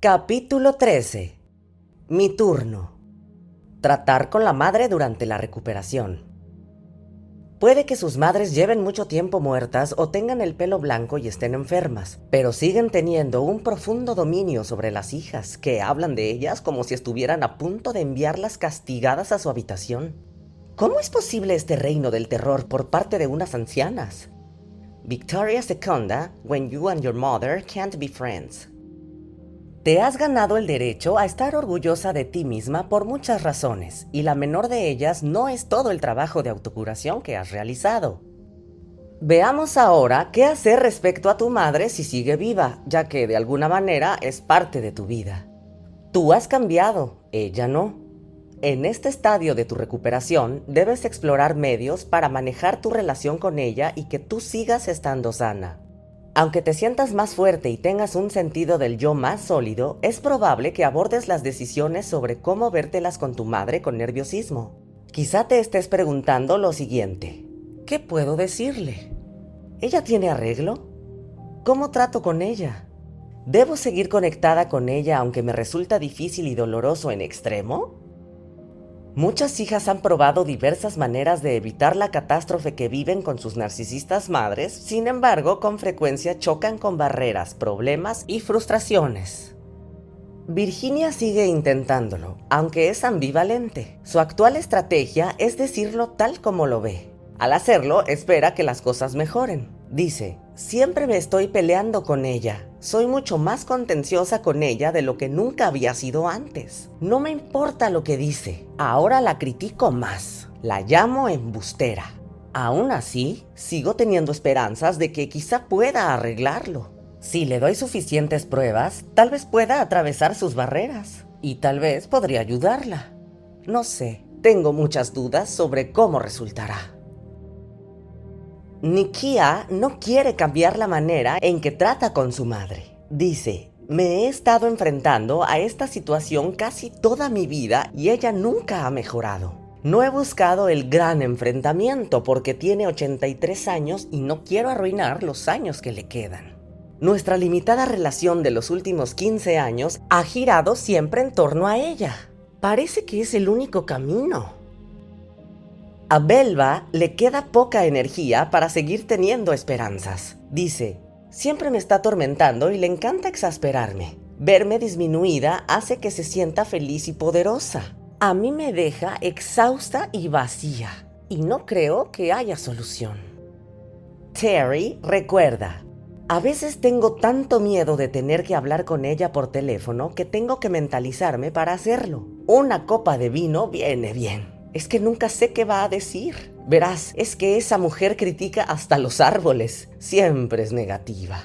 Capítulo 13. Mi turno. Tratar con la madre durante la recuperación. Puede que sus madres lleven mucho tiempo muertas o tengan el pelo blanco y estén enfermas, pero siguen teniendo un profundo dominio sobre las hijas, que hablan de ellas como si estuvieran a punto de enviarlas castigadas a su habitación. ¿Cómo es posible este reino del terror por parte de unas ancianas? Victoria II, When You and Your Mother Can't Be Friends. Te has ganado el derecho a estar orgullosa de ti misma por muchas razones, y la menor de ellas no es todo el trabajo de autocuración que has realizado. Veamos ahora qué hacer respecto a tu madre si sigue viva, ya que de alguna manera es parte de tu vida. Tú has cambiado, ella no. En este estadio de tu recuperación, debes explorar medios para manejar tu relación con ella y que tú sigas estando sana. Aunque te sientas más fuerte y tengas un sentido del yo más sólido, es probable que abordes las decisiones sobre cómo vértelas con tu madre con nerviosismo. Quizá te estés preguntando lo siguiente: ¿qué puedo decirle? ¿Ella tiene arreglo? ¿Cómo trato con ella? ¿Debo seguir conectada con ella aunque me resulta difícil y doloroso en extremo? Muchas hijas han probado diversas maneras de evitar la catástrofe que viven con sus narcisistas madres, sin embargo, con frecuencia chocan con barreras, problemas y frustraciones. Virginia sigue intentándolo, aunque es ambivalente. Su actual estrategia es decirlo tal como lo ve. Al hacerlo, espera que las cosas mejoren. Dice: siempre me estoy peleando con ella. Soy mucho más contenciosa con ella de lo que nunca había sido antes. No me importa lo que dice. Ahora la critico más. La llamo embustera. Aún así, sigo teniendo esperanzas de que quizá pueda arreglarlo. Si le doy suficientes pruebas, tal vez pueda atravesar sus barreras. Y tal vez podría ayudarla. No sé, tengo muchas dudas sobre cómo resultará. Nikia no quiere cambiar la manera en que trata con su madre. Dice: me he estado enfrentando a esta situación casi toda mi vida y ella nunca ha mejorado. No he buscado el gran enfrentamiento porque tiene 83 años y no quiero arruinar los años que le quedan. Nuestra limitada relación de los últimos 15 años ha girado siempre en torno a ella. Parece que es el único camino. A Belva le queda poca energía para seguir teniendo esperanzas. Dice: siempre me está atormentando y le encanta exasperarme. Verme disminuida hace que se sienta feliz y poderosa. A mí me deja exhausta y vacía, y no creo que haya solución. Terry recuerda: a veces tengo tanto miedo de tener que hablar con ella por teléfono que tengo que mentalizarme para hacerlo. Una copa de vino viene bien. Es que nunca sé qué va a decir. Verás, es que esa mujer critica hasta los árboles. Siempre es negativa.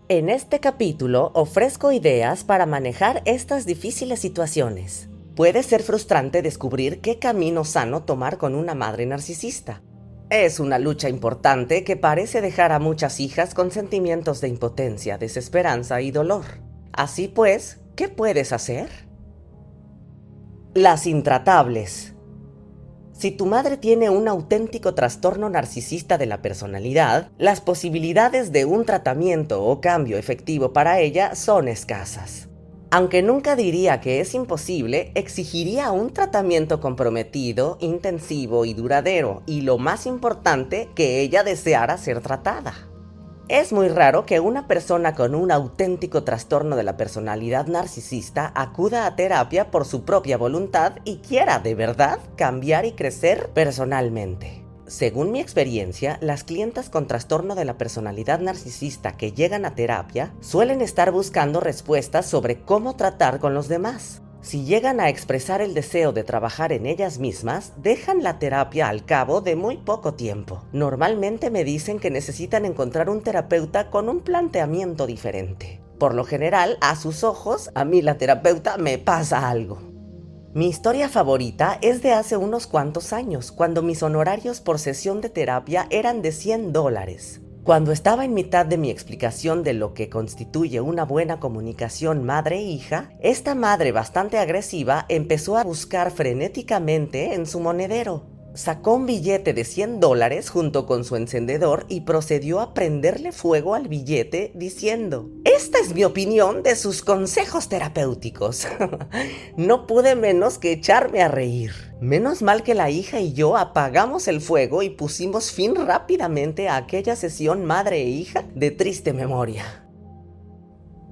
En este capítulo ofrezco ideas para manejar estas difíciles situaciones. Puede ser frustrante descubrir qué camino sano tomar con una madre narcisista. Es una lucha importante que parece dejar a muchas hijas con sentimientos de impotencia, desesperanza y dolor. Así pues, ¿qué puedes hacer? Las intratables. Si tu madre tiene un auténtico trastorno narcisista de la personalidad, las posibilidades de un tratamiento o cambio efectivo para ella son escasas. Aunque nunca diría que es imposible, exigiría un tratamiento comprometido, intensivo y duradero, y lo más importante, que ella deseara ser tratada. Es muy raro que una persona con un auténtico trastorno de la personalidad narcisista acuda a terapia por su propia voluntad y quiera de verdad cambiar y crecer personalmente. Según mi experiencia, las clientas con trastorno de la personalidad narcisista que llegan a terapia suelen estar buscando respuestas sobre cómo tratar con los demás. Si llegan a expresar el deseo de trabajar en ellas mismas, dejan la terapia al cabo de muy poco tiempo. Normalmente me dicen que necesitan encontrar un terapeuta con un planteamiento diferente. Por lo general, a sus ojos, a mí la terapeuta me pasa algo. Mi historia favorita es de hace unos cuantos años, cuando mis honorarios por sesión de terapia eran de $100. Cuando estaba en mitad de mi explicación de lo que constituye una buena comunicación madre-hija, esta madre bastante agresiva empezó a buscar frenéticamente en su monedero. sacó un billete de $100 junto con su encendedor y procedió a prenderle fuego al billete diciendo: «Esta es mi opinión de sus consejos terapéuticos». No pude menos que echarme a reír. Menos mal que la hija y yo apagamos el fuego y pusimos fin rápidamente a aquella sesión madre e hija de triste memoria.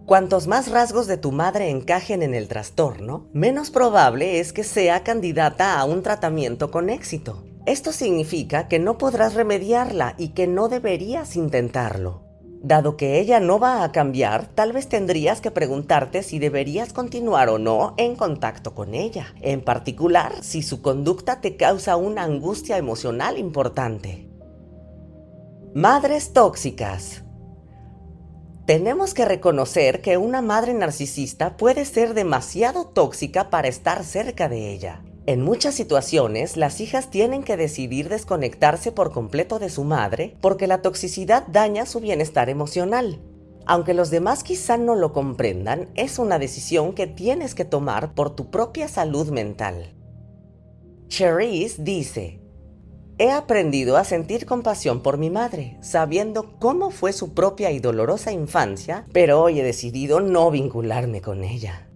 Cuantos más rasgos de tu madre encajen en el trastorno, menos probable es que sea candidata a un tratamiento con éxito. Esto significa que no podrás remediarla y que no deberías intentarlo. Dado que ella no va a cambiar, tal vez tendrías que preguntarte si deberías continuar o no en contacto con ella, en particular si su conducta te causa una angustia emocional importante. Madres tóxicas. Tenemos que reconocer que una madre narcisista puede ser demasiado tóxica para estar cerca de ella. En muchas situaciones, las hijas tienen que decidir desconectarse por completo de su madre porque la toxicidad daña su bienestar emocional. Aunque los demás quizá no lo comprendan, es una decisión que tienes que tomar por tu propia salud mental. Cherise dice: «He aprendido a sentir compasión por mi madre, sabiendo cómo fue su propia y dolorosa infancia, pero hoy he decidido no vincularme con ella».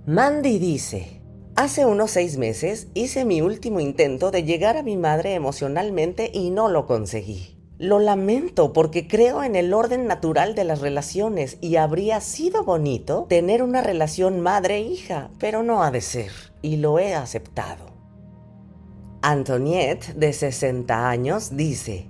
Mandy dice: «Hace unos 6 meses hice mi último intento de llegar a mi madre emocionalmente y no lo conseguí. Lo lamento porque creo en el orden natural de las relaciones y habría sido bonito tener una relación madre-hija, pero no ha de ser, y lo he aceptado». Antoniette, de 60 años, dice: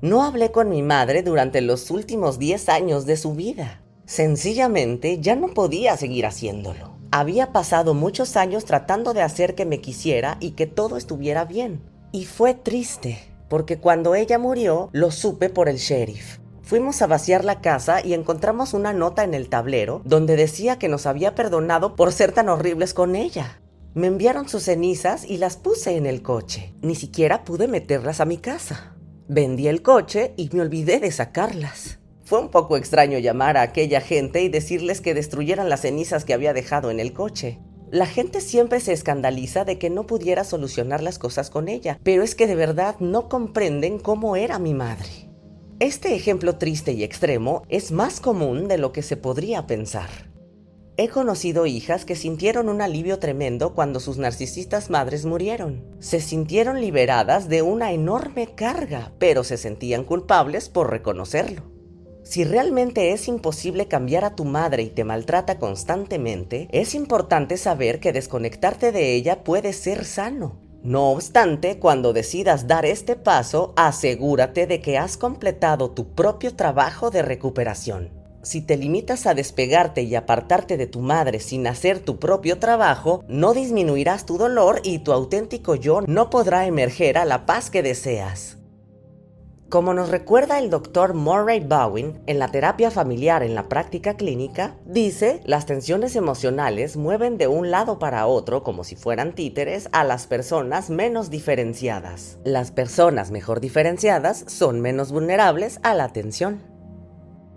«No hablé con mi madre durante los últimos 10 años de su vida. Sencillamente ya no podía seguir haciéndolo. Había pasado muchos años tratando de hacer que me quisiera y que todo estuviera bien. Y fue triste, porque cuando ella murió, lo supe por el sheriff. Fuimos a vaciar la casa y encontramos una nota en el tablero donde decía que nos había perdonado por ser tan horribles con ella. Me enviaron sus cenizas y las puse en el coche. Ni siquiera pude meterlas a mi casa. Vendí el coche y me olvidé de sacarlas. Fue un poco extraño llamar a aquella gente y decirles que destruyeran las cenizas que había dejado en el coche. La gente siempre se escandaliza de que no pudiera solucionar las cosas con ella, pero es que de verdad no comprenden cómo era mi madre». Este ejemplo triste y extremo es más común de lo que se podría pensar. He conocido hijas que sintieron un alivio tremendo cuando sus narcisistas madres murieron. Se sintieron liberadas de una enorme carga, pero se sentían culpables por reconocerlo. Si realmente es imposible cambiar a tu madre y te maltrata constantemente, es importante saber que desconectarte de ella puede ser sano. No obstante, cuando decidas dar este paso, asegúrate de que has completado tu propio trabajo de recuperación. Si te limitas a despegarte y apartarte de tu madre sin hacer tu propio trabajo, no disminuirás tu dolor y tu auténtico yo no podrá emerger a la paz que deseas. Como nos recuerda el Dr. Murray Bowen en la terapia familiar en la práctica clínica, dice: «Las tensiones emocionales mueven de un lado para otro como si fueran títeres a las personas menos diferenciadas. Las personas mejor diferenciadas son menos vulnerables a la tensión».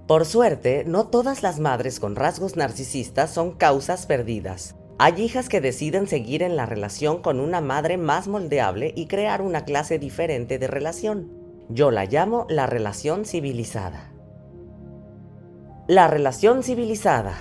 Por suerte, no todas las madres con rasgos narcisistas son causas perdidas. Hay hijas que deciden seguir en la relación con una madre más moldeable y crear una clase diferente de relación. Yo la llamo la relación civilizada. La relación civilizada.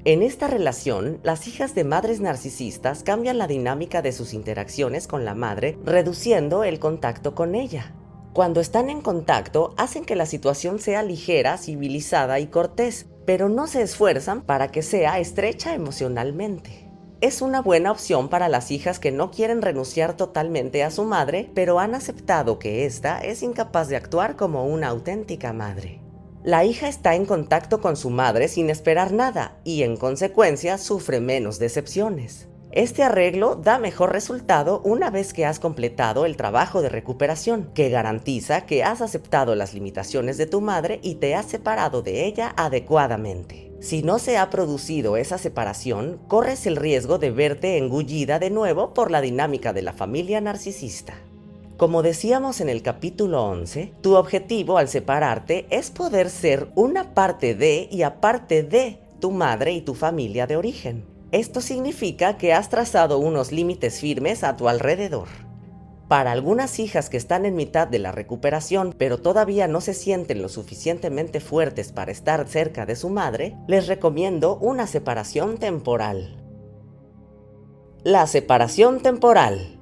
En esta relación, las hijas de madres narcisistas cambian la dinámica de sus interacciones con la madre, reduciendo el contacto con ella. Cuando están en contacto, hacen que la situación sea ligera, civilizada y cortés, pero no se esfuerzan para que sea estrecha emocionalmente. Es una buena opción para las hijas que no quieren renunciar totalmente a su madre, pero han aceptado que ésta es incapaz de actuar como una auténtica madre. La hija está en contacto con su madre sin esperar nada y, en consecuencia, sufre menos decepciones. Este arreglo da mejor resultado una vez que has completado el trabajo de recuperación, que garantiza que has aceptado las limitaciones de tu madre y te has separado de ella adecuadamente. Si no se ha producido esa separación, corres el riesgo de verte engullida de nuevo por la dinámica de la familia narcisista. Como decíamos en el capítulo 11, tu objetivo al separarte es poder ser una parte de y aparte de tu madre y tu familia de origen. Esto significa que has trazado unos límites firmes a tu alrededor. Para algunas hijas que están en mitad de la recuperación, pero todavía no se sienten lo suficientemente fuertes para estar cerca de su madre, les recomiendo una separación temporal. La separación temporal.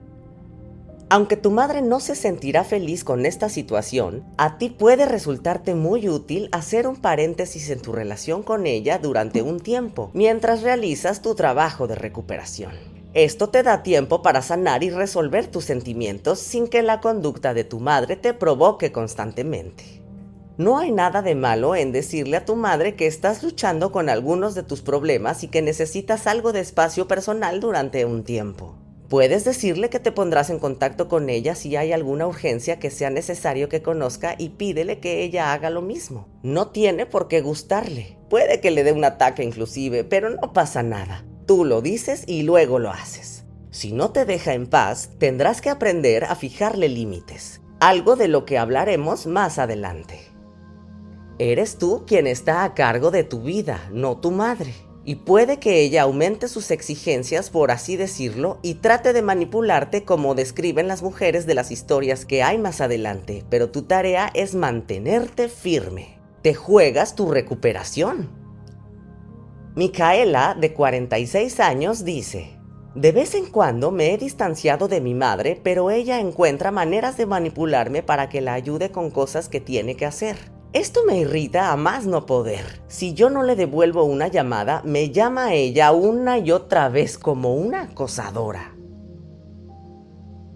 Aunque tu madre no se sentirá feliz con esta situación, a ti puede resultarte muy útil hacer un paréntesis en tu relación con ella durante un tiempo, mientras realizas tu trabajo de recuperación. Esto te da tiempo para sanar y resolver tus sentimientos sin que la conducta de tu madre te provoque constantemente. No hay nada de malo en decirle a tu madre que estás luchando con algunos de tus problemas y que necesitas algo de espacio personal durante un tiempo. Puedes decirle que te pondrás en contacto con ella si hay alguna urgencia que sea necesario que conozca y pídele que ella haga lo mismo. No tiene por qué gustarle. Puede que le dé un ataque inclusive, pero no pasa nada. Tú lo dices y luego lo haces. Si no te deja en paz, tendrás que aprender a fijarle límites, algo de lo que hablaremos más adelante. Eres tú quien está a cargo de tu vida, no tu madre. Y puede que ella aumente sus exigencias, por así decirlo, y trate de manipularte como describen las mujeres de las historias que hay más adelante, pero tu tarea es mantenerte firme. Te juegas tu recuperación. Micaela, de 46 años, dice: de vez en cuando me he distanciado de mi madre, pero ella encuentra maneras de manipularme para que la ayude con cosas que tiene que hacer. Esto me irrita a más no poder. Si yo no le devuelvo una llamada, me llama ella una y otra vez como una acosadora.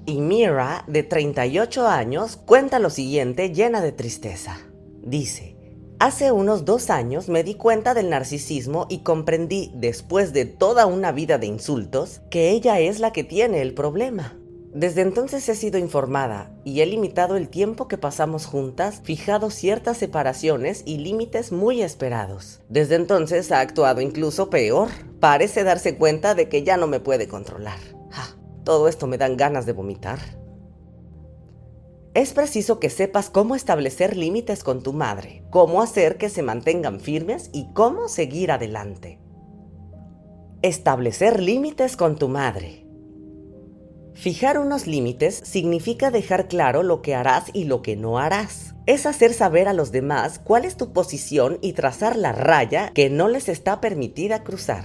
Y Mira, de 38 años, cuenta lo siguiente llena de tristeza. Dice: hace unos 2 años me di cuenta del narcisismo y comprendí, después de toda una vida de insultos, que ella es la que tiene el problema. Desde entonces he sido informada y he limitado el tiempo que pasamos juntas, fijado ciertas separaciones y límites muy esperados. Desde entonces ha actuado incluso peor. Parece darse cuenta de que ya no me puede controlar. Todo esto me dan ganas de vomitar. Es preciso que sepas cómo establecer límites con tu madre, cómo hacer que se mantengan firmes y cómo seguir adelante. Establecer límites con tu madre. Fijar unos límites significa dejar claro lo que harás y lo que no harás. Es hacer saber a los demás cuál es tu posición y trazar la raya que no les está permitida cruzar.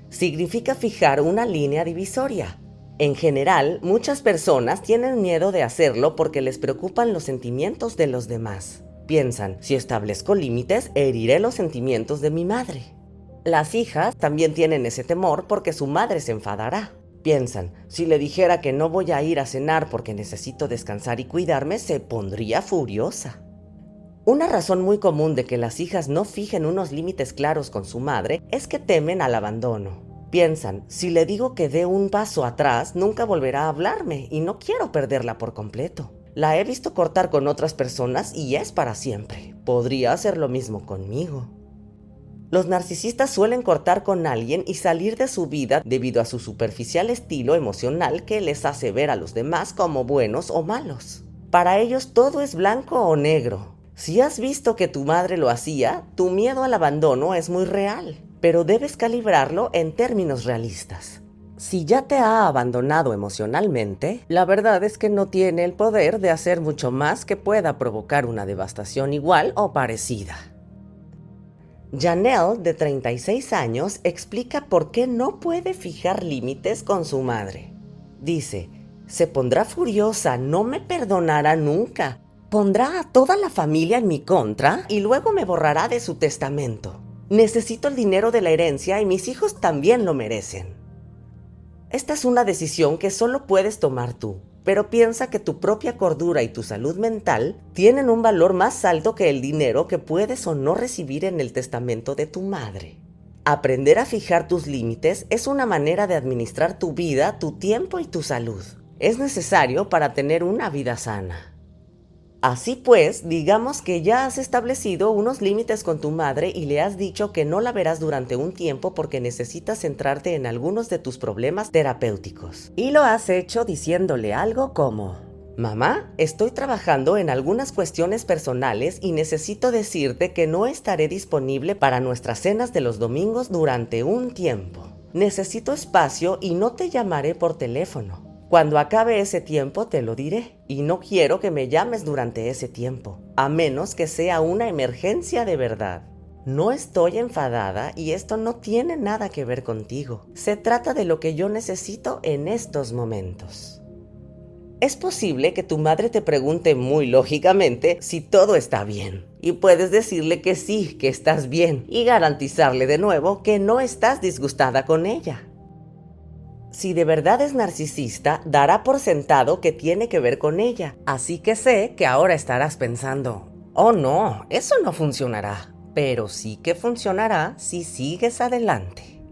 Significa fijar una línea divisoria. En general, muchas personas tienen miedo de hacerlo porque les preocupan los sentimientos de los demás. Piensan: si establezco límites, heriré los sentimientos de mi madre. Las hijas también tienen ese temor porque su madre se enfadará. Piensan: si le dijera que no voy a ir a cenar porque necesito descansar y cuidarme, se pondría furiosa. Una razón muy común de que las hijas no fijen unos límites claros con su madre es que temen al abandono. Piensan: si le digo que dé un paso atrás, nunca volverá a hablarme y no quiero perderla por completo. La he visto cortar con otras personas y es para siempre. Podría hacer lo mismo conmigo. Los narcisistas suelen cortar con alguien y salir de su vida debido a su superficial estilo emocional que les hace ver a los demás como buenos o malos. Para ellos todo es blanco o negro. Si has visto que tu madre lo hacía, tu miedo al abandono es muy real, pero debes calibrarlo en términos realistas. Si ya te ha abandonado emocionalmente, la verdad es que no tiene el poder de hacer mucho más que pueda provocar una devastación igual o parecida. Janelle, de 36 años, explica por qué no puede fijar límites con su madre. Dice: se pondrá furiosa, no me perdonará nunca. Pondrá a toda la familia en mi contra y luego me borrará de su testamento. Necesito el dinero de la herencia y mis hijos también lo merecen. Esta es una decisión que solo puedes tomar tú, pero piensa que tu propia cordura y tu salud mental tienen un valor más alto que el dinero que puedes o no recibir en el testamento de tu madre. Aprender a fijar tus límites es una manera de administrar tu vida, tu tiempo y tu salud. Es necesario para tener una vida sana. Así pues, digamos que ya has establecido unos límites con tu madre y le has dicho que no la verás durante un tiempo porque necesitas centrarte en algunos de tus problemas terapéuticos. Y lo has hecho diciéndole algo como: mamá, estoy trabajando en algunas cuestiones personales y necesito decirte que no estaré disponible para nuestras cenas de los domingos durante un tiempo. Necesito espacio y no te llamaré por teléfono. Cuando acabe ese tiempo te lo diré y no quiero que me llames durante ese tiempo, a menos que sea una emergencia de verdad. No estoy enfadada y esto no tiene nada que ver contigo. Se trata de lo que yo necesito en estos momentos. Es posible que tu madre te pregunte muy lógicamente si todo está bien. Y puedes decirle que sí, que estás bien y garantizarle de nuevo que no estás disgustada con ella. Si de verdad es narcisista, dará por sentado que tiene que ver con ella. Así que sé que ahora estarás pensando, oh no, eso no funcionará. Pero sí que funcionará si sigues adelante.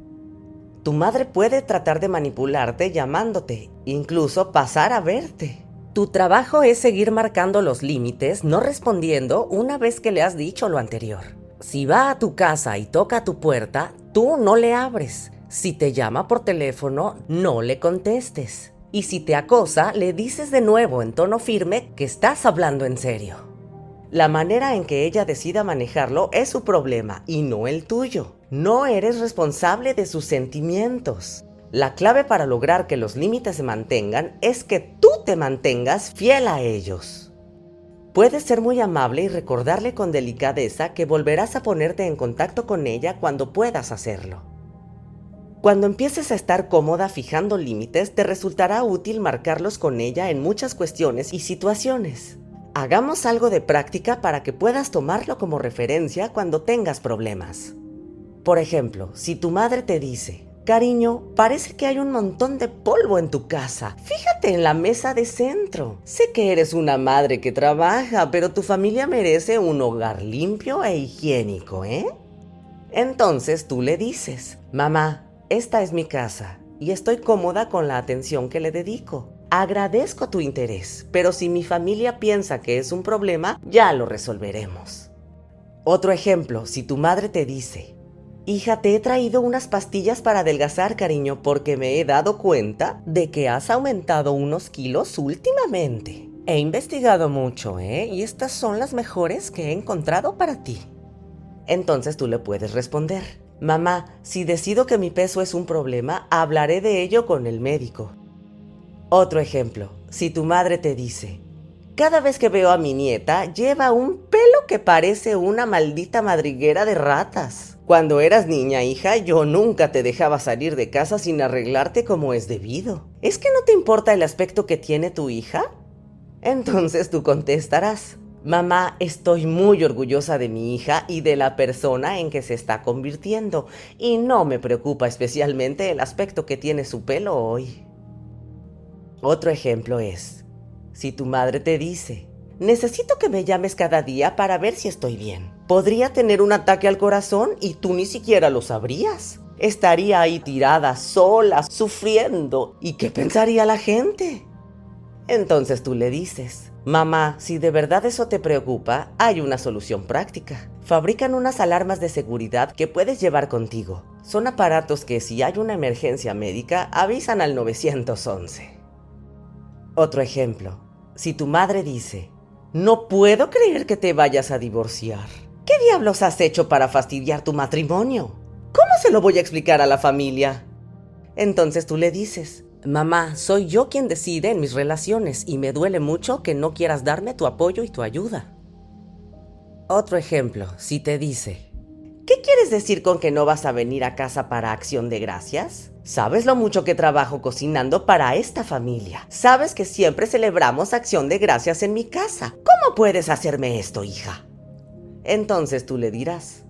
Tu madre puede tratar de manipularte llamándote, incluso pasar a verte. Tu trabajo es seguir marcando los límites, no respondiendo una vez que le has dicho lo anterior. Si va a tu casa y toca a tu puerta, tú no le abres. Si te llama por teléfono, no le contestes. Y si te acosa, le dices de nuevo en tono firme que estás hablando en serio. La manera en que ella decida manejarlo es su problema y no el tuyo. No eres responsable de sus sentimientos. La clave para lograr que los límites se mantengan es que tú te mantengas fiel a ellos. Puedes ser muy amable y recordarle con delicadeza que volverás a ponerte en contacto con ella cuando puedas hacerlo. Cuando empieces a estar cómoda fijando límites, te resultará útil marcarlos con ella en muchas cuestiones y situaciones. Hagamos algo de práctica para que puedas tomarlo como referencia cuando tengas problemas. Por ejemplo, si tu madre te dice, cariño, parece que hay un montón de polvo en tu casa. Fíjate en la mesa de centro. Sé que eres una madre que trabaja, pero tu familia merece un hogar limpio e higiénico, ¿eh? Entonces tú le dices, mamá, esta es mi casa y estoy cómoda con la atención que le dedico. Agradezco tu interés, pero si mi familia piensa que es un problema, ya lo resolveremos. Otro ejemplo, si tu madre te dice, hija, te he traído unas pastillas para adelgazar, cariño, porque me he dado cuenta de que has aumentado unos kilos últimamente. He investigado mucho, y estas son las mejores que he encontrado para ti. Entonces tú le puedes responder, mamá, si decido que mi peso es un problema, hablaré de ello con el médico. Otro ejemplo, si tu madre te dice, cada vez que veo a mi nieta, lleva un pelo que parece una maldita madriguera de ratas. Cuando eras niña, hija, yo nunca te dejaba salir de casa sin arreglarte como es debido. ¿Es que no te importa el aspecto que tiene tu hija? Entonces tú contestarás, mamá, estoy muy orgullosa de mi hija y de la persona en que se está convirtiendo, y no me preocupa especialmente el aspecto que tiene su pelo hoy. Otro ejemplo es, si tu madre te dice, necesito que me llames cada día para ver si estoy bien. Podría tener un ataque al corazón y tú ni siquiera lo sabrías. Estaría ahí tirada, sola, sufriendo. ¿Y qué pensaría la gente? Entonces tú le dices, mamá, si de verdad eso te preocupa, hay una solución práctica. Fabrican unas alarmas de seguridad que puedes llevar contigo. Son aparatos que si hay una emergencia médica, avisan al 911. Otro ejemplo, si tu madre dice, no puedo creer que te vayas a divorciar. ¿Qué diablos has hecho para fastidiar tu matrimonio? ¿Cómo se lo voy a explicar a la familia? Entonces tú le dices, mamá, soy yo quien decide en mis relaciones y me duele mucho que no quieras darme tu apoyo y tu ayuda. Otro ejemplo, si te dice, ¿qué quieres decir con que no vas a venir a casa para Acción de Gracias? ¿Sabes lo mucho que trabajo cocinando para esta familia? ¿Sabes que siempre celebramos Acción de Gracias en mi casa? ¿Cómo puedes hacerme esto, hija? Entonces tú le dirás,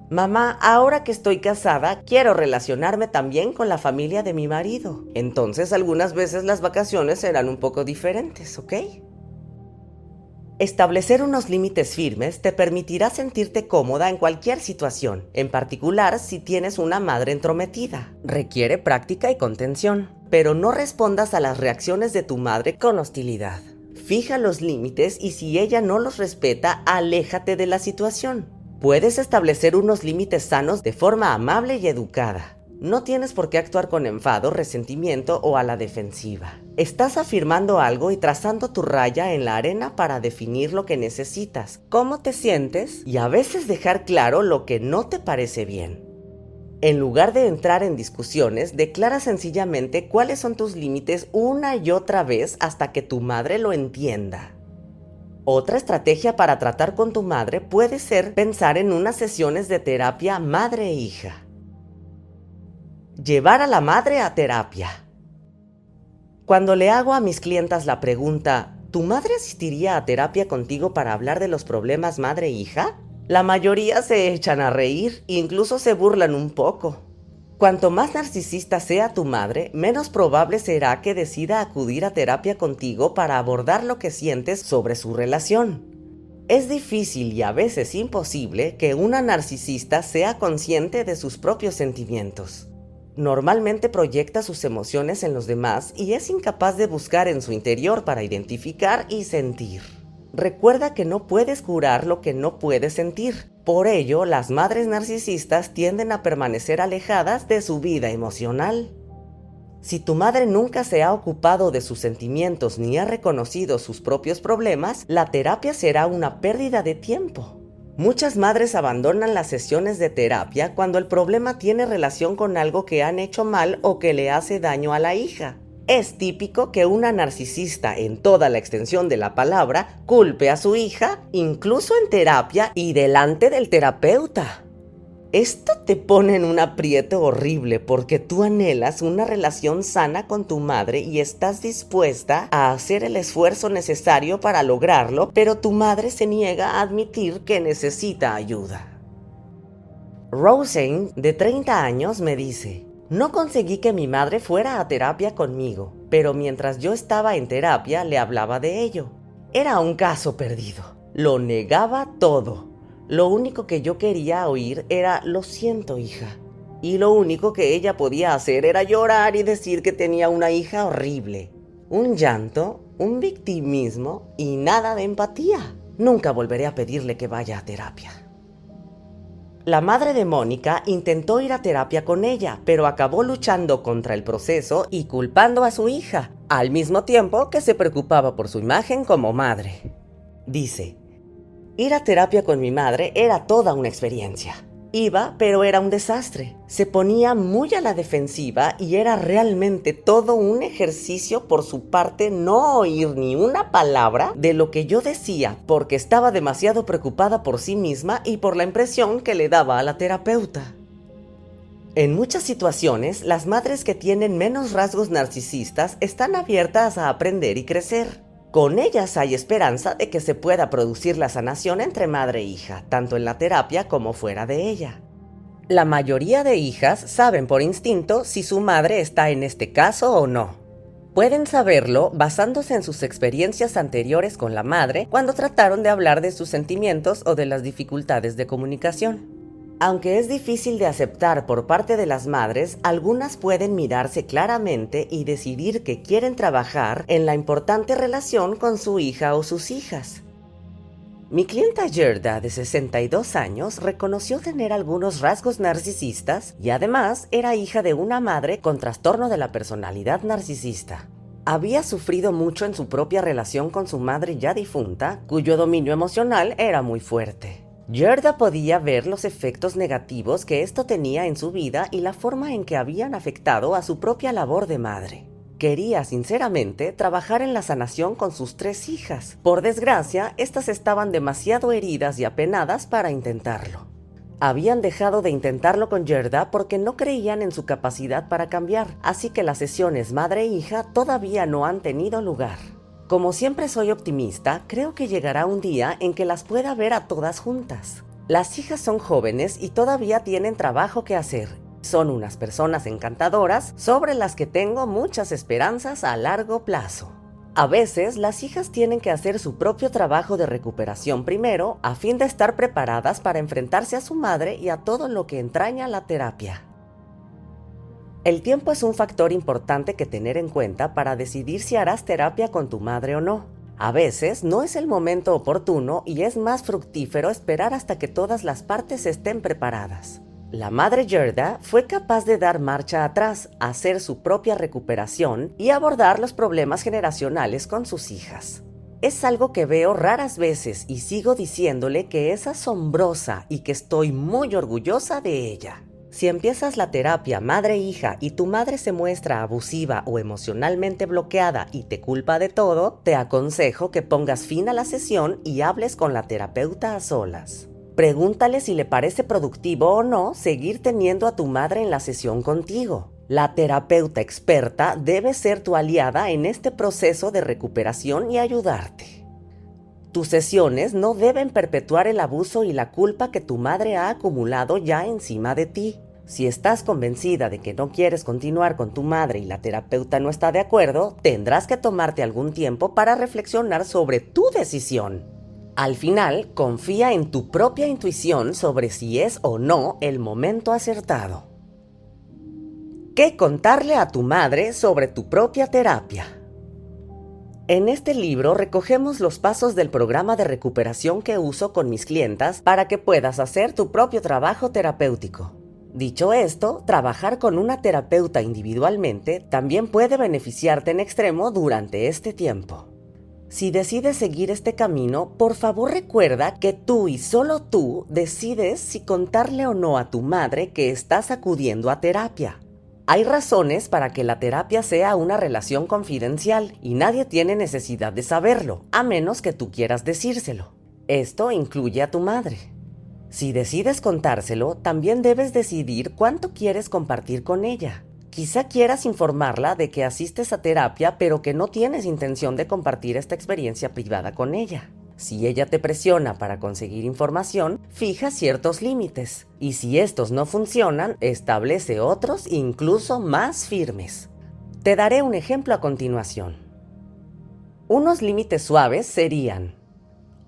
mamá, ahora que estoy casada, quiero relacionarme también con la familia de mi marido. Entonces algunas veces las vacaciones serán un poco diferentes, ¿ok? Establecer unos límites firmes te permitirá sentirte cómoda en cualquier situación, en particular si tienes una madre entrometida. Requiere práctica y contención, pero no respondas a las reacciones de tu madre con hostilidad. Fija los límites y si ella no los respeta, aléjate de la situación. Puedes establecer unos límites sanos de forma amable y educada. No tienes por qué actuar con enfado, resentimiento o a la defensiva. Estás afirmando algo y trazando tu raya en la arena para definir lo que necesitas, cómo te sientes y a veces dejar claro lo que no te parece bien. En lugar de entrar en discusiones, declara sencillamente cuáles son tus límites una y otra vez hasta que tu madre lo entienda. Otra estrategia para tratar con tu madre puede ser pensar en unas sesiones de terapia madre-hija. Llevar a la madre a terapia. Cuando le hago a mis clientas la pregunta, ¿tu madre asistiría a terapia contigo para hablar de los problemas madre-hija? La mayoría se echan a reír, incluso se burlan un poco. Cuanto más narcisista sea tu madre, menos probable será que decida acudir a terapia contigo para abordar lo que sientes sobre su relación. Es difícil y a veces imposible que una narcisista sea consciente de sus propios sentimientos. Normalmente proyecta sus emociones en los demás y es incapaz de buscar en su interior para identificar y sentir. Recuerda que no puedes curar lo que no puedes sentir. Por ello, las madres narcisistas tienden a permanecer alejadas de su vida emocional. Si tu madre nunca se ha ocupado de sus sentimientos ni ha reconocido sus propios problemas, la terapia será una pérdida de tiempo. Muchas madres abandonan las sesiones de terapia cuando el problema tiene relación con algo que han hecho mal o que le hace daño a la hija. Es típico que una narcisista, en toda la extensión de la palabra, culpe a su hija, incluso en terapia y delante del terapeuta. Esto te pone en un aprieto horrible porque tú anhelas una relación sana con tu madre y estás dispuesta a hacer el esfuerzo necesario para lograrlo, pero tu madre se niega a admitir que necesita ayuda. Roseanne, de 30 años, me dice: no conseguí que mi madre fuera a terapia conmigo, pero mientras yo estaba en terapia le hablaba de ello. Era un caso perdido. Lo negaba todo. Lo único que yo quería oír era "lo siento, hija". Y lo único que ella podía hacer era llorar y decir que tenía una hija horrible. Un llanto, un victimismo y nada de empatía. Nunca volveré a pedirle que vaya a terapia. La madre de Mónica intentó ir a terapia con ella, pero acabó luchando contra el proceso y culpando a su hija, al mismo tiempo que se preocupaba por su imagen como madre. Dice: ir a terapia con mi madre era toda una experiencia. Iba, pero era un desastre. Se ponía muy a la defensiva y era realmente todo un ejercicio por su parte no oír ni una palabra de lo que yo decía, porque estaba demasiado preocupada por sí misma y por la impresión que le daba a la terapeuta. En muchas situaciones, las madres que tienen menos rasgos narcisistas están abiertas a aprender y crecer. Con ellas hay esperanza de que se pueda producir la sanación entre madre e hija, tanto en la terapia como fuera de ella. La mayoría de hijas saben por instinto si su madre está en este caso o no. Pueden saberlo basándose en sus experiencias anteriores con la madre cuando trataron de hablar de sus sentimientos o de las dificultades de comunicación. Aunque es difícil de aceptar por parte de las madres, algunas pueden mirarse claramente y decidir que quieren trabajar en la importante relación con su hija o sus hijas. Mi clienta Gerda, de 62 años, reconoció tener algunos rasgos narcisistas y además era hija de una madre con trastorno de la personalidad narcisista. Había sufrido mucho en su propia relación con su madre ya difunta, cuyo dominio emocional era muy fuerte. Gerda podía ver los efectos negativos que esto tenía en su vida y la forma en que habían afectado a su propia labor de madre. Quería sinceramente trabajar en la sanación con sus 3 hijas. Por desgracia, estas estaban demasiado heridas y apenadas para intentarlo. Habían dejado de intentarlo con Gerda porque no creían en su capacidad para cambiar, así que las sesiones madre e hija todavía no han tenido lugar. Como siempre soy optimista, creo que llegará un día en que las pueda ver a todas juntas. Las hijas son jóvenes y todavía tienen trabajo que hacer. Son unas personas encantadoras sobre las que tengo muchas esperanzas a largo plazo. A veces, las hijas tienen que hacer su propio trabajo de recuperación primero, a fin de estar preparadas para enfrentarse a su madre y a todo lo que entraña la terapia. El tiempo es un factor importante que tener en cuenta para decidir si harás terapia con tu madre o no. A veces no es el momento oportuno y es más fructífero esperar hasta que todas las partes estén preparadas. La madre Gerda fue capaz de dar marcha atrás, hacer su propia recuperación y abordar los problemas generacionales con sus hijas. Es algo que veo raras veces y sigo diciéndole que es asombrosa y que estoy muy orgullosa de ella. Si empiezas la terapia madre-hija y tu madre se muestra abusiva o emocionalmente bloqueada y te culpa de todo, te aconsejo que pongas fin a la sesión y hables con la terapeuta a solas. Pregúntale si le parece productivo o no seguir teniendo a tu madre en la sesión contigo. La terapeuta experta debe ser tu aliada en este proceso de recuperación y ayudarte. Tus sesiones no deben perpetuar el abuso y la culpa que tu madre ha acumulado ya encima de ti. Si estás convencida de que no quieres continuar con tu madre y la terapeuta no está de acuerdo, tendrás que tomarte algún tiempo para reflexionar sobre tu decisión. Al final, confía en tu propia intuición sobre si es o no el momento acertado. ¿Qué contarle a tu madre sobre tu propia terapia? En este libro recogemos los pasos del programa de recuperación que uso con mis clientas para que puedas hacer tu propio trabajo terapéutico. Dicho esto, trabajar con una terapeuta individualmente también puede beneficiarte en extremo durante este tiempo. Si decides seguir este camino, por favor recuerda que tú y solo tú decides si contarle o no a tu madre que estás acudiendo a terapia. Hay razones para que la terapia sea una relación confidencial y nadie tiene necesidad de saberlo, a menos que tú quieras decírselo. Esto incluye a tu madre. Si decides contárselo, también debes decidir cuánto quieres compartir con ella. Quizá quieras informarla de que asistes a terapia, pero que no tienes intención de compartir esta experiencia privada con ella. Si ella te presiona para conseguir información, fija ciertos límites. Y si estos no funcionan, establece otros incluso más firmes. Te daré un ejemplo a continuación. Unos límites suaves serían: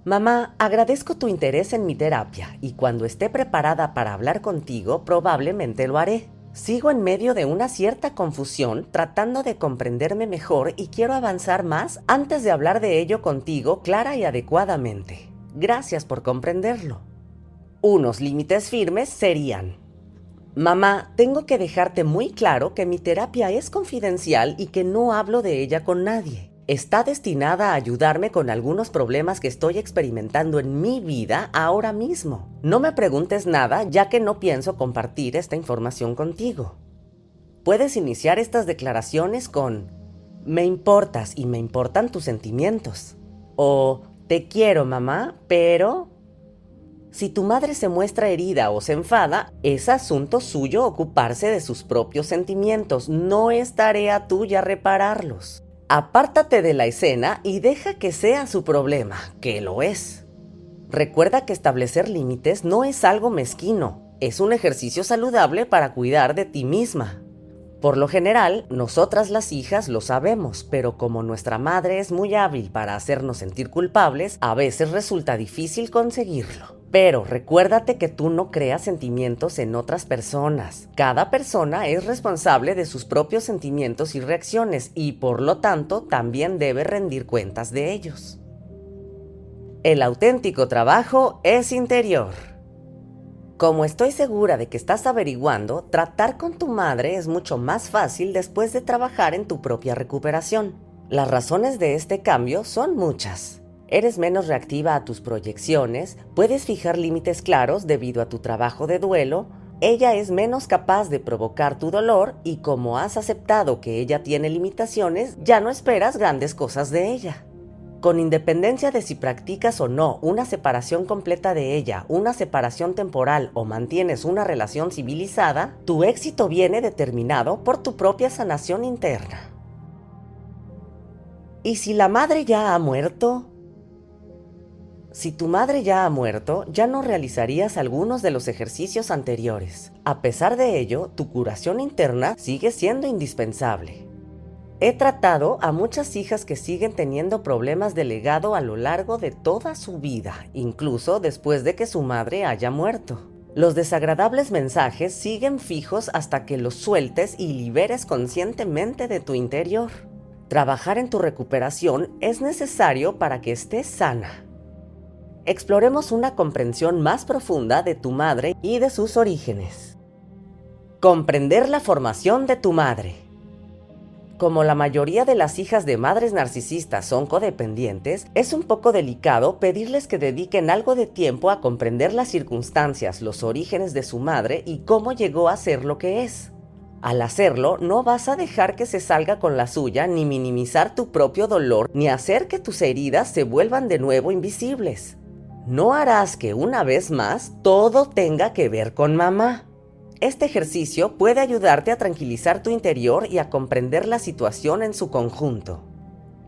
mamá, agradezco tu interés en mi terapia y cuando esté preparada para hablar contigo, probablemente lo haré. Sigo en medio de una cierta confusión, tratando de comprenderme mejor y quiero avanzar más antes de hablar de ello contigo clara y adecuadamente. Gracias por comprenderlo. Unos límites firmes serían: mamá, tengo que dejarte muy claro que mi terapia es confidencial y que no hablo de ella con nadie. Está destinada a ayudarme con algunos problemas que estoy experimentando en mi vida ahora mismo. No me preguntes nada, ya que no pienso compartir esta información contigo. Puedes iniciar estas declaraciones con: me importas y me importan tus sentimientos. O te quiero, mamá, pero... Si tu madre se muestra herida o se enfada, es asunto suyo ocuparse de sus propios sentimientos. No es tarea tuya repararlos. Apártate de la escena y deja que sea su problema, que lo es. Recuerda que establecer límites no es algo mezquino, es un ejercicio saludable para cuidar de ti misma. Por lo general, nosotras las hijas lo sabemos, pero como nuestra madre es muy hábil para hacernos sentir culpables, a veces resulta difícil conseguirlo. Pero recuérdate que tú no creas sentimientos en otras personas. Cada persona es responsable de sus propios sentimientos y reacciones y por lo tanto también debe rendir cuentas de ellos. El auténtico trabajo es interior. Como estoy segura de que estás averiguando, tratar con tu madre es mucho más fácil después de trabajar en tu propia recuperación. Las razones de este cambio son muchas. Eres menos reactiva a tus proyecciones, puedes fijar límites claros debido a tu trabajo de duelo, ella es menos capaz de provocar tu dolor y como has aceptado que ella tiene limitaciones, ya no esperas grandes cosas de ella. Con independencia de si practicas o no una separación completa de ella, una separación temporal o mantienes una relación civilizada, tu éxito viene determinado por tu propia sanación interna. ¿Y si la madre ya ha muerto? Si tu madre ya ha muerto, ya no realizarías algunos de los ejercicios anteriores. A pesar de ello, tu curación interna sigue siendo indispensable. He tratado a muchas hijas que siguen teniendo problemas de legado a lo largo de toda su vida, incluso después de que su madre haya muerto. Los desagradables mensajes siguen fijos hasta que los sueltes y liberes conscientemente de tu interior. Trabajar en tu recuperación es necesario para que estés sana. Exploremos una comprensión más profunda de tu madre y de sus orígenes. Comprender la formación de tu madre. Como la mayoría de las hijas de madres narcisistas son codependientes, es un poco delicado pedirles que dediquen algo de tiempo a comprender las circunstancias, los orígenes de su madre y cómo llegó a ser lo que es. Al hacerlo, no vas a dejar que se salga con la suya, ni minimizar tu propio dolor, ni hacer que tus heridas se vuelvan de nuevo invisibles. No harás que una vez más todo tenga que ver con mamá. Este ejercicio puede ayudarte a tranquilizar tu interior y a comprender la situación en su conjunto.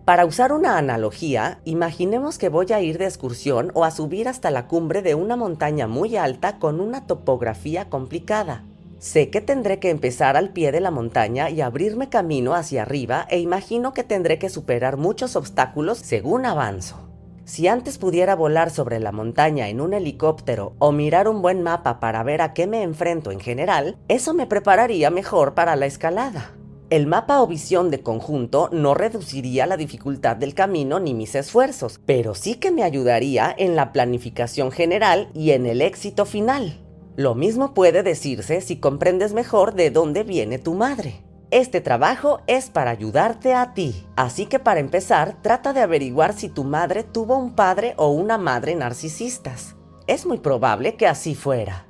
Para usar una analogía, imaginemos que voy a ir de excursión o a subir hasta la cumbre de una montaña muy alta con una topografía complicada. Sé que tendré que empezar al pie de la montaña y abrirme camino hacia arriba e imagino que tendré que superar muchos obstáculos según avanzo. Si antes pudiera volar sobre la montaña en un helicóptero o mirar un buen mapa para ver a qué me enfrento en general, eso me prepararía mejor para la escalada. El mapa o visión de conjunto no reduciría la dificultad del camino ni mis esfuerzos, pero sí que me ayudaría en la planificación general y en el éxito final. Lo mismo puede decirse si comprendes mejor de dónde viene tu madre. Este trabajo es para ayudarte a ti, así que para empezar, trata de averiguar si tu madre tuvo un padre o una madre narcisistas. Es muy probable que así fuera.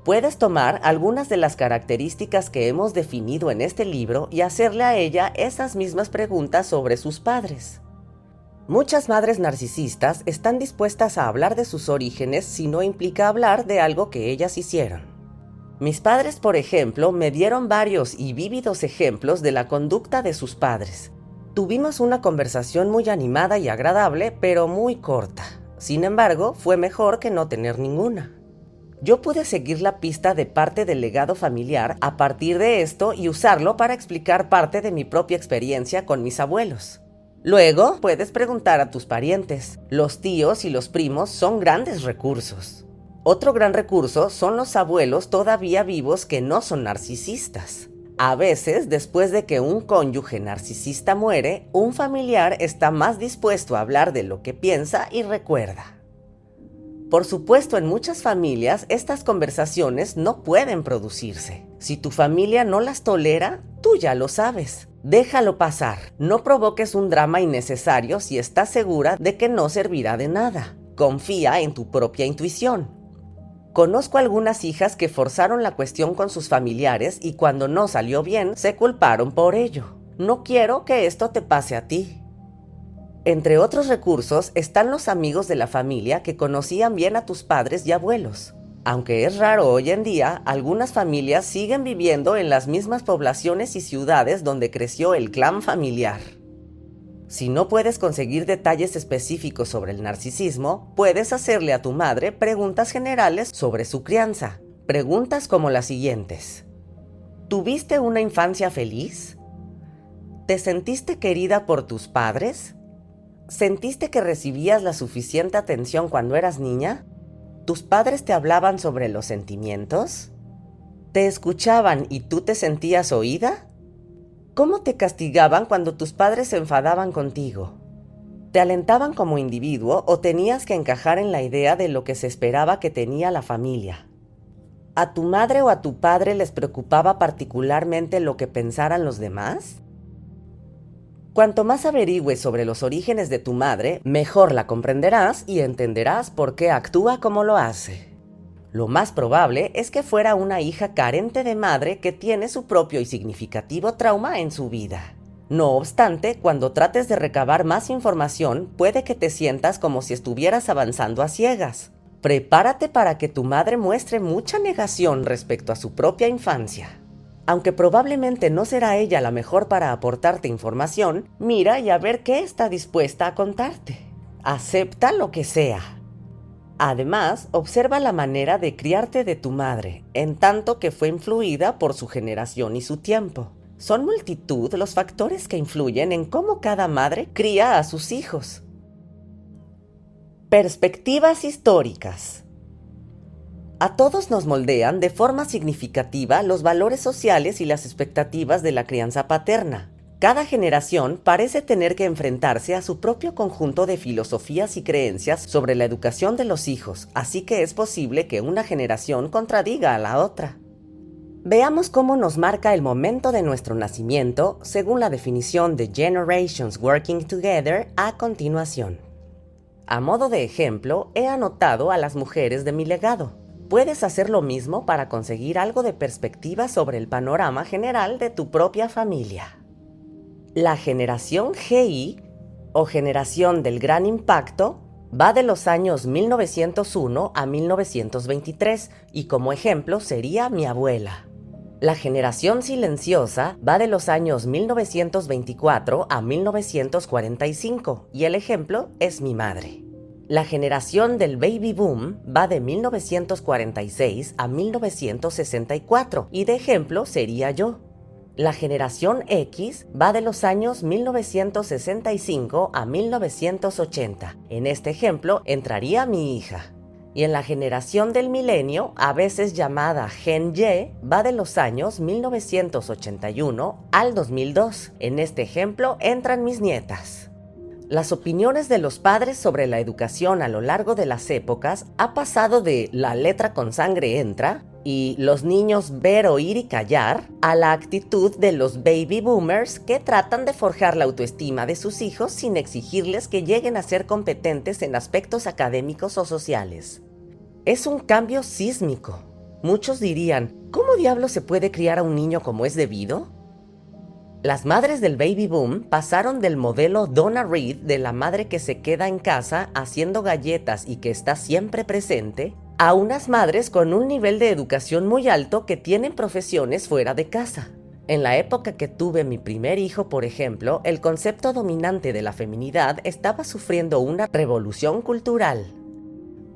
Puedes tomar algunas de las características que hemos definido en este libro y hacerle a ella esas mismas preguntas sobre sus padres. Muchas madres narcisistas están dispuestas a hablar de sus orígenes si no implica hablar de algo que ellas hicieron. Mis padres, por ejemplo, me dieron varios y vívidos ejemplos de la conducta de sus padres. Tuvimos una conversación muy animada y agradable, pero muy corta. Sin embargo, fue mejor que no tener ninguna. Yo pude seguir la pista de parte del legado familiar a partir de esto y usarlo para explicar parte de mi propia experiencia con mis abuelos. Luego, puedes preguntar a tus parientes. Los tíos y los primos son grandes recursos. Otro gran recurso son los abuelos todavía vivos que no son narcisistas. A veces, después de que un cónyuge narcisista muere, un familiar está más dispuesto a hablar de lo que piensa y recuerda. Por supuesto, en muchas familias, estas conversaciones no pueden producirse. Si tu familia no las tolera, tú ya lo sabes. Déjalo pasar. No provoques un drama innecesario si estás segura de que no servirá de nada. Confía en tu propia intuición. Conozco algunas hijas que forzaron la cuestión con sus familiares y cuando no salió bien, se culparon por ello. No quiero que esto te pase a ti. Entre otros recursos están los amigos de la familia que conocían bien a tus padres y abuelos. Aunque es raro hoy en día, algunas familias siguen viviendo en las mismas poblaciones y ciudades donde creció el clan familiar. Si no puedes conseguir detalles específicos sobre el narcisismo, puedes hacerle a tu madre preguntas generales sobre su crianza. Preguntas como las siguientes. ¿Tuviste una infancia feliz? ¿Te sentiste querida por tus padres? ¿Sentiste que recibías la suficiente atención cuando eras niña? ¿Tus padres te hablaban sobre los sentimientos? ¿Te escuchaban y tú te sentías oída? ¿Cómo te castigaban cuando tus padres se enfadaban contigo? ¿Te alentaban como individuo o tenías que encajar en la idea de lo que se esperaba que tenía la familia? ¿A tu madre o a tu padre les preocupaba particularmente lo que pensaran los demás? Cuanto más averigües sobre los orígenes de tu madre, mejor la comprenderás y entenderás por qué actúa como lo hace. Lo más probable es que fuera una hija carente de madre que tiene su propio y significativo trauma en su vida. No obstante, cuando trates de recabar más información, puede que te sientas como si estuvieras avanzando a ciegas. Prepárate para que tu madre muestre mucha negación respecto a su propia infancia. Aunque probablemente no será ella la mejor para aportarte información, mira y a ver qué está dispuesta a contarte. Acepta lo que sea. Además, observa la manera de criarte de tu madre, en tanto que fue influida por su generación y su tiempo. Son multitud los factores que influyen en cómo cada madre cría a sus hijos. Perspectivas históricas. A todos nos moldean de forma significativa los valores sociales y las expectativas de la crianza paterna. Cada generación parece tener que enfrentarse a su propio conjunto de filosofías y creencias sobre la educación de los hijos, así que es posible que una generación contradiga a la otra. Veamos cómo nos marca el momento de nuestro nacimiento según la definición de Generations Working Together a continuación. A modo de ejemplo, he anotado a las mujeres de mi legado. Puedes hacer lo mismo para conseguir algo de perspectiva sobre el panorama general de tu propia familia. La generación GI, o generación del gran impacto, va de los años 1901 a 1923 y como ejemplo sería mi abuela. La generación silenciosa va de los años 1924 a 1945 y el ejemplo es mi madre. La generación del baby boom va de 1946 a 1964 y de ejemplo sería yo. La generación X va de los años 1965 a 1980. En este ejemplo entraría mi hija. Y en la generación del milenio, a veces llamada Gen Y, va de los años 1981 al 2002. En este ejemplo entran mis nietas. Las opiniones de los padres sobre la educación a lo largo de las épocas ha pasado de la letra con sangre entra y los niños ver, oír y callar a la actitud de los baby boomers que tratan de forjar la autoestima de sus hijos sin exigirles que lleguen a ser competentes en aspectos académicos o sociales. Es un cambio sísmico. Muchos dirían, ¿cómo diablos se puede criar a un niño como es debido? Las madres del baby boom pasaron del modelo Donna Reed de la madre que se queda en casa haciendo galletas y que está siempre presente, a unas madres con un nivel de educación muy alto que tienen profesiones fuera de casa. En la época que tuve mi primer hijo, por ejemplo, el concepto dominante de la feminidad estaba sufriendo una revolución cultural.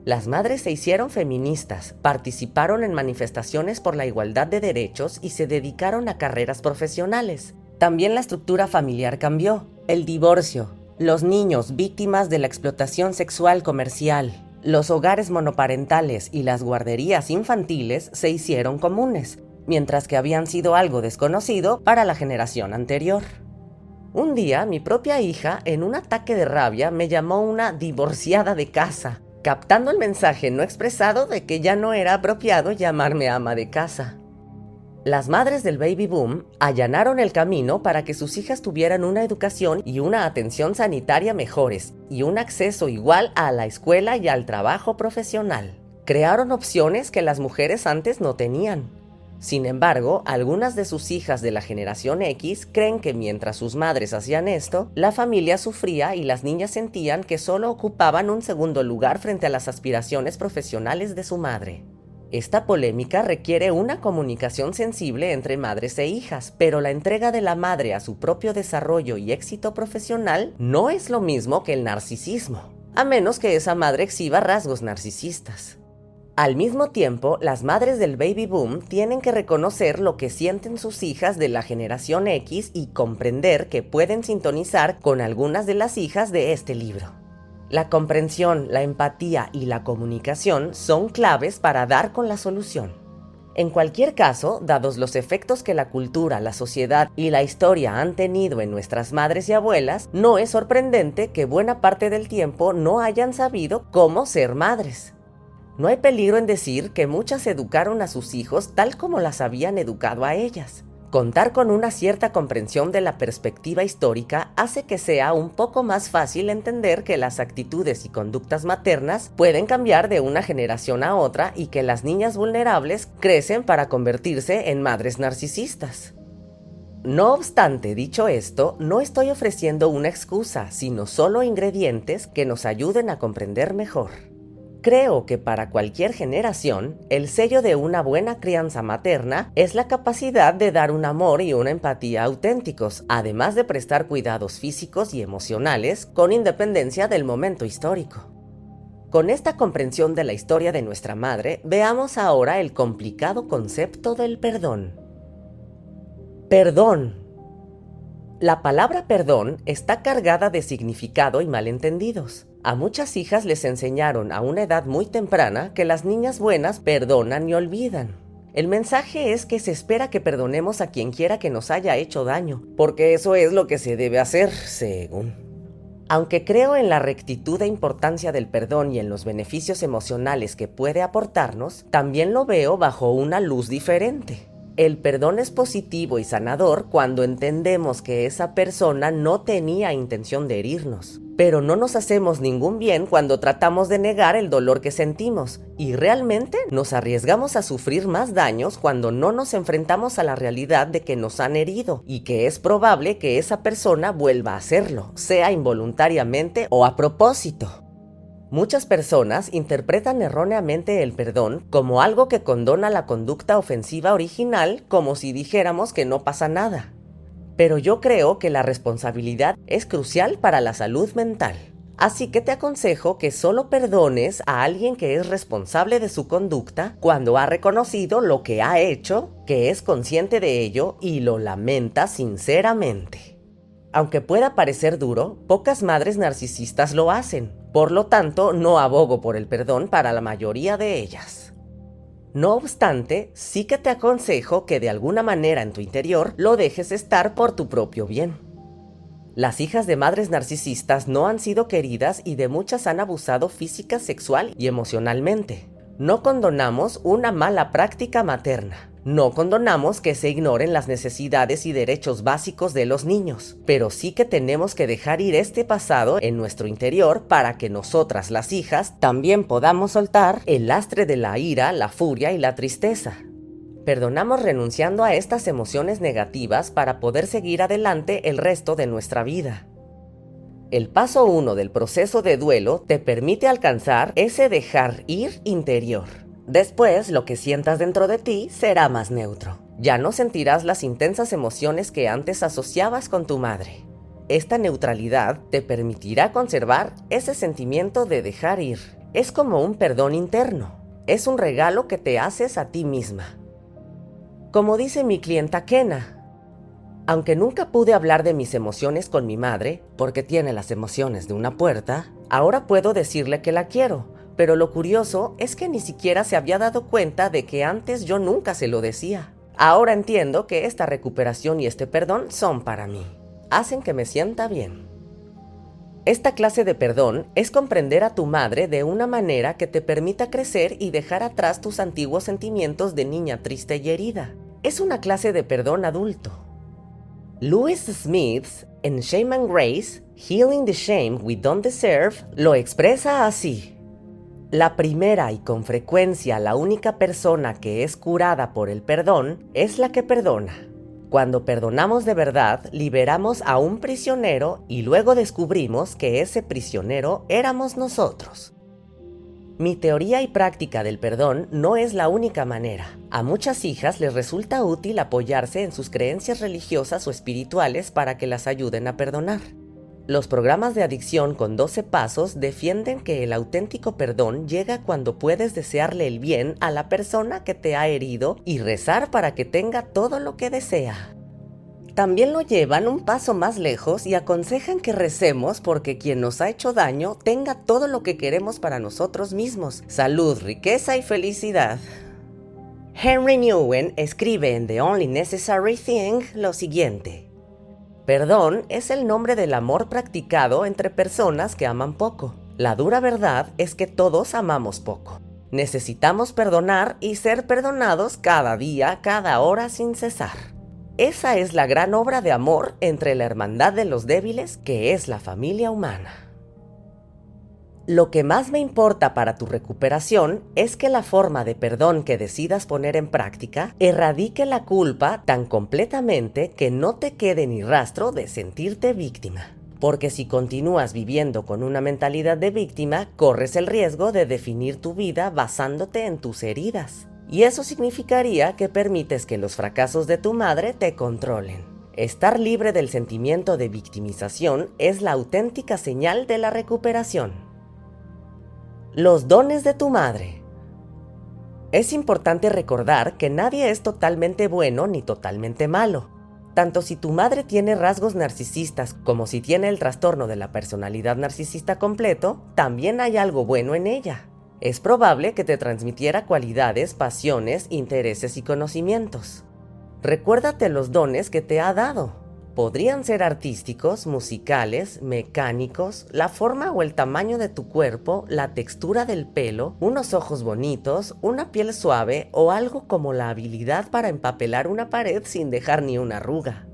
Las madres se hicieron feministas, participaron en manifestaciones por la igualdad de derechos y se dedicaron a carreras profesionales. También la estructura familiar cambió. El divorcio, los niños víctimas de la explotación sexual comercial, los hogares monoparentales y las guarderías infantiles se hicieron comunes, mientras que habían sido algo desconocido para la generación anterior. Un día, mi propia hija, en un ataque de rabia, me llamó una divorciada de casa, captando el mensaje no expresado de que ya no era apropiado llamarme ama de casa. Las madres del baby boom allanaron el camino para que sus hijas tuvieran una educación y una atención sanitaria mejores y un acceso igual a la escuela y al trabajo profesional. Crearon opciones que las mujeres antes no tenían. Sin embargo, algunas de sus hijas de la generación X creen que mientras sus madres hacían esto, la familia sufría y las niñas sentían que solo ocupaban un segundo lugar frente a las aspiraciones profesionales de su madre. Esta polémica requiere una comunicación sensible entre madres e hijas, pero la entrega de la madre a su propio desarrollo y éxito profesional no es lo mismo que el narcisismo, a menos que esa madre exhiba rasgos narcisistas. Al mismo tiempo, las madres del baby boom tienen que reconocer lo que sienten sus hijas de la generación X y comprender que pueden sintonizar con algunas de las hijas de este libro. La comprensión, la empatía y la comunicación son claves para dar con la solución. En cualquier caso, dados los efectos que la cultura, la sociedad y la historia han tenido en nuestras madres y abuelas, no es sorprendente que buena parte del tiempo no hayan sabido cómo ser madres. No hay peligro en decir que muchas educaron a sus hijos tal como las habían educado a ellas. Contar con una cierta comprensión de la perspectiva histórica hace que sea un poco más fácil entender que las actitudes y conductas maternas pueden cambiar de una generación a otra y que las niñas vulnerables crecen para convertirse en madres narcisistas. No obstante, dicho esto, no estoy ofreciendo una excusa, sino solo ingredientes que nos ayuden a comprender mejor. Creo que para cualquier generación, el sello de una buena crianza materna es la capacidad de dar un amor y una empatía auténticos, además de prestar cuidados físicos y emocionales con independencia del momento histórico. Con esta comprensión de la historia de nuestra madre, veamos ahora el complicado concepto del perdón. Perdón. La palabra perdón está cargada de significado y malentendidos. A muchas hijas les enseñaron a una edad muy temprana que las niñas buenas perdonan y olvidan. El mensaje es que se espera que perdonemos a quien quiera que nos haya hecho daño, porque eso es lo que se debe hacer, según. Aunque creo en la rectitud e importancia del perdón y en los beneficios emocionales que puede aportarnos, también lo veo bajo una luz diferente. El perdón es positivo y sanador cuando entendemos que esa persona no tenía intención de herirnos. Pero no nos hacemos ningún bien cuando tratamos de negar el dolor que sentimos y realmente nos arriesgamos a sufrir más daños cuando no nos enfrentamos a la realidad de que nos han herido y que es probable que esa persona vuelva a hacerlo, sea involuntariamente o a propósito. Muchas personas interpretan erróneamente el perdón como algo que condona la conducta ofensiva original, como si dijéramos que no pasa nada. Pero yo creo que la responsabilidad es crucial para la salud mental. Así que te aconsejo que solo perdones a alguien que es responsable de su conducta cuando ha reconocido lo que ha hecho, que es consciente de ello y lo lamenta sinceramente. Aunque pueda parecer duro, pocas madres narcisistas lo hacen. Por lo tanto, no abogo por el perdón para la mayoría de ellas. No obstante, sí que te aconsejo que de alguna manera en tu interior lo dejes estar por tu propio bien. Las hijas de madres narcisistas no han sido queridas y de muchas han abusado física, sexual y emocionalmente. No condonamos una mala práctica materna. No condonamos que se ignoren las necesidades y derechos básicos de los niños, pero sí que tenemos que dejar ir este pasado en nuestro interior para que nosotras, las hijas, también podamos soltar el lastre de la ira, la furia y la tristeza. Perdonamos renunciando a estas emociones negativas para poder seguir adelante el resto de nuestra vida. El paso 1 del proceso de duelo te permite alcanzar ese dejar ir interior. Después, lo que sientas dentro de ti será más neutro. Ya no sentirás las intensas emociones que antes asociabas con tu madre. Esta neutralidad te permitirá conservar ese sentimiento de dejar ir. Es como un perdón interno. Es un regalo que te haces a ti misma. Como dice mi clienta Kena, aunque nunca pude hablar de mis emociones con mi madre, porque tiene las emociones de una puerta, ahora puedo decirle que la quiero. Pero lo curioso es que ni siquiera se había dado cuenta de que antes yo nunca se lo decía. Ahora entiendo que esta recuperación y este perdón son para mí. Hacen que me sienta bien. Esta clase de perdón es comprender a tu madre de una manera que te permita crecer y dejar atrás tus antiguos sentimientos de niña triste y herida. Es una clase de perdón adulto. Louis Smith, en Shame and Grace, Healing the Shame We Don't Deserve, lo expresa así. La primera y con frecuencia la única persona que es curada por el perdón es la que perdona. Cuando perdonamos de verdad, liberamos a un prisionero y luego descubrimos que ese prisionero éramos nosotros. Mi teoría y práctica del perdón no es la única manera. A muchas hijas les resulta útil apoyarse en sus creencias religiosas o espirituales para que las ayuden a perdonar. Los programas de adicción con 12 pasos defienden que el auténtico perdón llega cuando puedes desearle el bien a la persona que te ha herido y rezar para que tenga todo lo que desea. También lo llevan un paso más lejos y aconsejan que recemos porque quien nos ha hecho daño tenga todo lo que queremos para nosotros mismos: salud, riqueza y felicidad. Henry Nouwen escribe en The Only Necessary Thing lo siguiente: perdón es el nombre del amor practicado entre personas que aman poco. La dura verdad es que todos amamos poco. Necesitamos perdonar y ser perdonados cada día, cada hora, sin cesar. Esa es la gran obra de amor entre la hermandad de los débiles, que es la familia humana. Lo que más me importa para tu recuperación es que la forma de perdón que decidas poner en práctica erradique la culpa tan completamente que no te quede ni rastro de sentirte víctima. Porque si continúas viviendo con una mentalidad de víctima, corres el riesgo de definir tu vida basándote en tus heridas. Y eso significaría que permites que los fracasos de tu madre te controlen. Estar libre del sentimiento de victimización es la auténtica señal de la recuperación. Los dones de tu madre. Es importante recordar que nadie es totalmente bueno ni totalmente malo. Tanto si tu madre tiene rasgos narcisistas como si tiene el trastorno de la personalidad narcisista completo, también hay algo bueno en ella. Es probable que te transmitiera cualidades, pasiones, intereses y conocimientos. Recuérdate los dones que te ha dado. Podrían ser artísticos, musicales, mecánicos, la forma o el tamaño de tu cuerpo, la textura del pelo, unos ojos bonitos, una piel suave o algo como la habilidad para empapelar una pared sin dejar ni una arruga.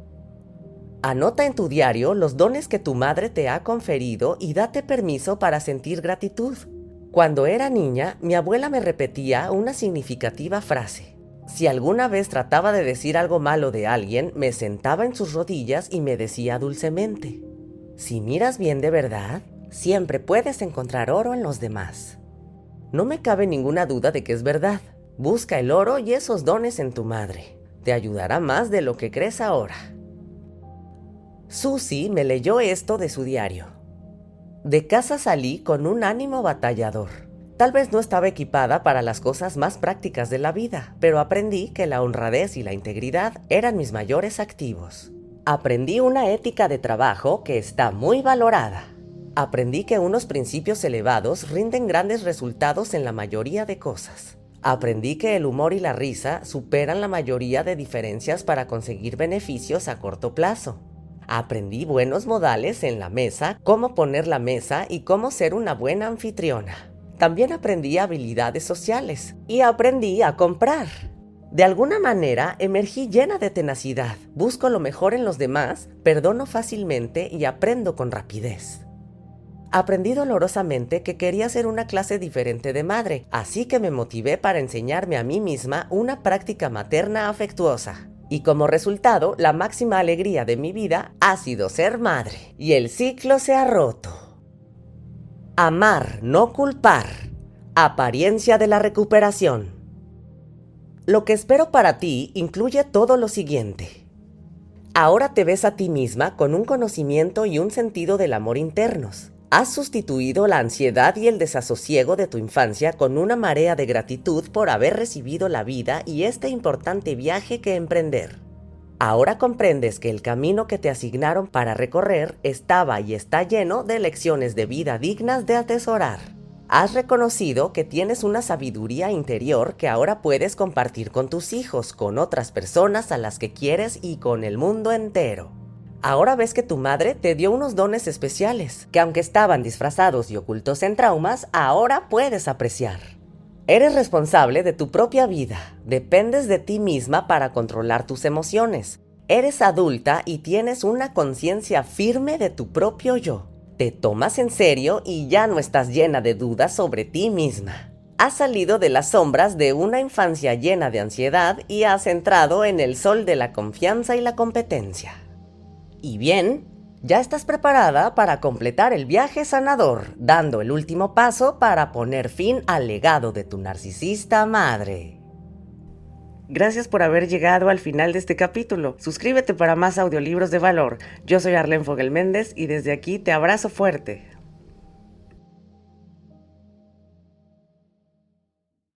Anota en tu diario los dones que tu madre te ha conferido y date permiso para sentir gratitud. Cuando era niña, mi abuela me repetía una significativa frase. Si alguna vez trataba de decir algo malo de alguien, me sentaba en sus rodillas y me decía dulcemente: si miras bien de verdad, siempre puedes encontrar oro en los demás. No me cabe ninguna duda de que es verdad. Busca el oro y esos dones en tu madre. Te ayudará más de lo que crees ahora. Susie me leyó esto de su diario. De casa salí con un ánimo batallador. Tal vez no estaba equipada para las cosas más prácticas de la vida, pero aprendí que la honradez y la integridad eran mis mayores activos. Aprendí una ética de trabajo que está muy valorada. Aprendí que unos principios elevados rinden grandes resultados en la mayoría de cosas. Aprendí que el humor y la risa superan la mayoría de diferencias para conseguir beneficios a corto plazo. Aprendí buenos modales en la mesa, cómo poner la mesa y cómo ser una buena anfitriona. También aprendí habilidades sociales y aprendí a comprar. De alguna manera, emergí llena de tenacidad, busco lo mejor en los demás, perdono fácilmente y aprendo con rapidez. Aprendí dolorosamente que quería ser una clase diferente de madre, así que me motivé para enseñarme a mí misma una práctica materna afectuosa. Y como resultado, la máxima alegría de mi vida ha sido ser madre, y el ciclo se ha roto. Amar, no culpar. Apariencia de la recuperación. Lo que espero para ti incluye todo lo siguiente. Ahora te ves a ti misma con un conocimiento y un sentido del amor internos. Has sustituido la ansiedad y el desasosiego de tu infancia con una marea de gratitud por haber recibido la vida y este importante viaje que emprender. Ahora comprendes que el camino que te asignaron para recorrer estaba y está lleno de lecciones de vida dignas de atesorar. Has reconocido que tienes una sabiduría interior que ahora puedes compartir con tus hijos, con otras personas a las que quieres y con el mundo entero. Ahora ves que tu madre te dio unos dones especiales, que aunque estaban disfrazados y ocultos en traumas, ahora puedes apreciar. Eres responsable de tu propia vida, dependes de ti misma para controlar tus emociones. Eres adulta y tienes una conciencia firme de tu propio yo. Te tomas en serio y ya no estás llena de dudas sobre ti misma. Has salido de las sombras de una infancia llena de ansiedad y has entrado en el sol de la confianza y la competencia. Y bien, ya estás preparada para completar el viaje sanador, dando el último paso para poner fin al legado de tu narcisista madre. Gracias por haber llegado al final de este capítulo. Suscríbete para más audiolibros de valor. Yo soy Arlene Fogel Méndez y desde aquí te abrazo fuerte.